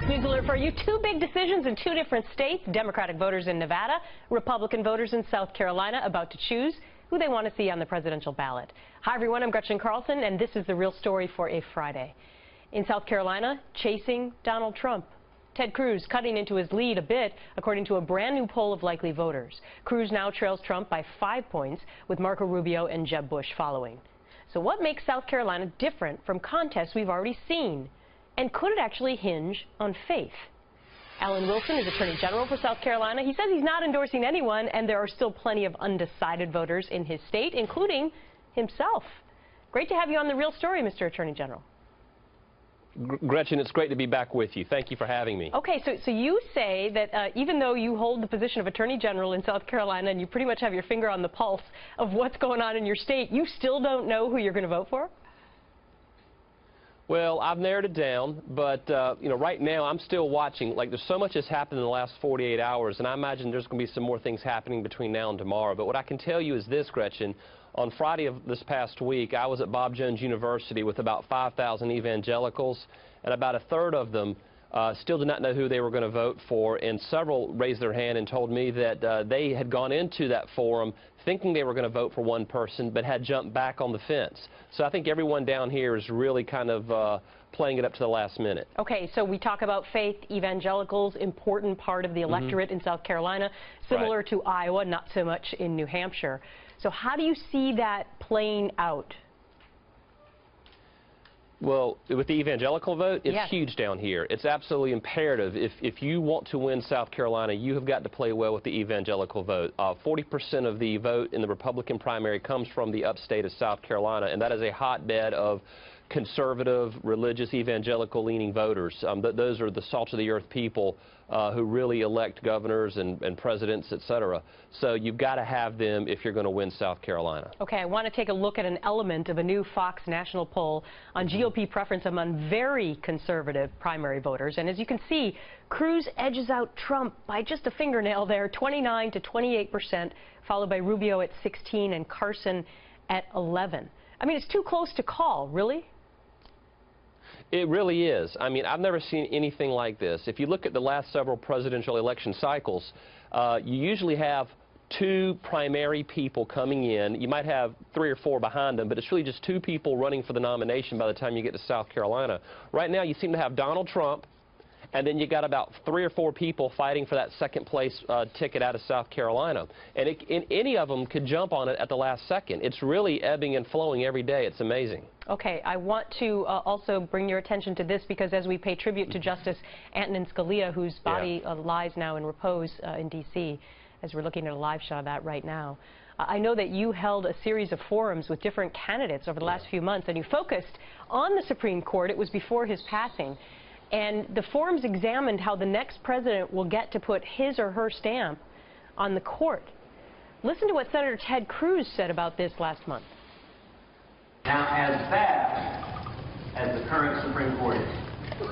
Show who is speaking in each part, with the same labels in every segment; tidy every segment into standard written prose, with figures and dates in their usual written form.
Speaker 1: News alert for you. Two big decisions in two different states. Democratic voters in Nevada, Republican voters in South Carolina about to choose who they want to see on the presidential ballot. Hi, everyone. I'm Gretchen Carlson, and this is the real story for a Friday. In South Carolina, chasing Donald Trump. Ted Cruz cutting into his lead a bit, according to a brand new poll of likely voters. Cruz now trails Trump by 5 points, with Marco Rubio and Jeb Bush following. So what makes South Carolina different from contests we've already seen? And could it actually hinge on faith? Alan Wilson is Attorney General for South Carolina. He says he's not endorsing anyone, and there are still plenty of undecided voters in his state, including himself. Great to have you on The Real Story, Mr. Attorney General.
Speaker 2: Gretchen, it's great to be back with you. Thank you for having me.
Speaker 1: Okay, so you say that even though you hold the position of Attorney General in South Carolina and you pretty much have your finger on the pulse of what's going on in your state, you still don't know who you're going to vote for?
Speaker 2: Well, I've narrowed it down, but right now I'm still watching. Like, there's so much that's happened in the last 48 hours, and I imagine there's going to be some more things happening between now and tomorrow. But what I can tell you is this, Gretchen. On Friday of this past week, I was at Bob Jones University with about 5,000 evangelicals, and about a third of them still did not know who they were going to vote for, and several raised their hand and told me that they had gone into that forum thinking they were going to vote for one person, but had jumped back on the fence. So I think everyone down here is really kind of playing it up to the last minute. Okay,
Speaker 1: so we talk about faith, evangelicals, important part of the electorate in South Carolina, similar to Iowa, not so much in New Hampshire. So how do you see that playing out?
Speaker 2: Well, with the evangelical vote, it's huge down here. It's absolutely imperative. If you want to win South Carolina, you have got to play well with the evangelical vote. 40% of the vote in the Republican primary comes from the upstate of South Carolina, and that is a hotbed of conservative, religious, evangelical-leaning voters. Those are the salt-of-the-earth people who really elect governors and presidents, etc. So you've got to have them if you're going to win South Carolina.
Speaker 1: Okay, I want to take a look at an element of a new Fox national poll on GOP preference among very conservative primary voters. And as you can see, Cruz edges out Trump by just a fingernail there, 29 to 28%, followed by Rubio at 16 and Carson at 11. I mean, it's too close to call, really?
Speaker 2: It really is. I mean, I've never seen anything like this. If you look at the last several presidential election cycles, you usually have two primary people coming in. You might have 3 or 4 behind them, but it's really just 2 people running for the nomination by the time you get to South Carolina. Right now, you seem to have Donald Trump, and then you got about 3 or 4 people fighting for that second place ticket out of South Carolina. And any of them could jump on it at the last second. It's really ebbing and flowing every day. It's amazing.
Speaker 1: Okay, I want to also bring your attention to this, because as we pay tribute to Justice Antonin Scalia, whose body lies now in repose in D.C., as we're looking at a live shot of that right now, I know that you held a series of forums with different candidates over the last few months, and you focused on the Supreme Court. It was before his passing. And the forums examined how the next president will get to put his or her stamp on the court. Listen to what Senator Ted Cruz said about this last month.
Speaker 3: Now, as bad as the current Supreme Court is,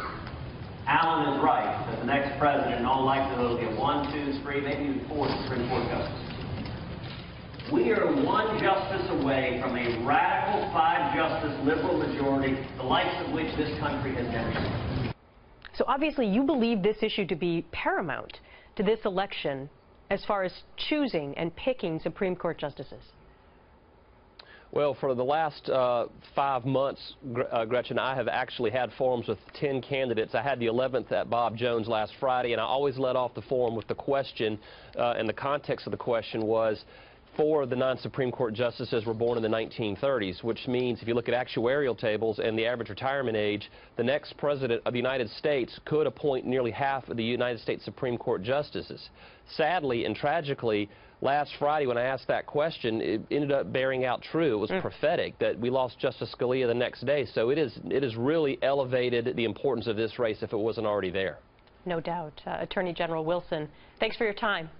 Speaker 3: Alan is right that the next president in all likelihood will get 1, 2, 3, maybe even 4 Supreme Court justices. We are one justice away from a radical 5-justice liberal majority, the likes of which this country has never seen.
Speaker 1: So obviously you believe this issue to be paramount to this election as far as choosing and picking Supreme Court justices.
Speaker 2: Well, for the last 5 months, Gretchen, I have actually had forums with 10 candidates. I had the 11th at Bob Jones last Friday, and I always led off the forum with the question, and the context of the question was, 4 of the 9 Supreme Court justices were born in the 1930s, which means if you look at actuarial tables and the average retirement age, the next president of the United States could appoint nearly half of the United States Supreme Court justices. Sadly and tragically, last Friday when I asked that question, it ended up bearing out true. It was prophetic that we lost Justice Scalia the next day. So it has really elevated the importance of this race if it wasn't already there.
Speaker 1: No doubt. Attorney General Wilson, thanks for your time.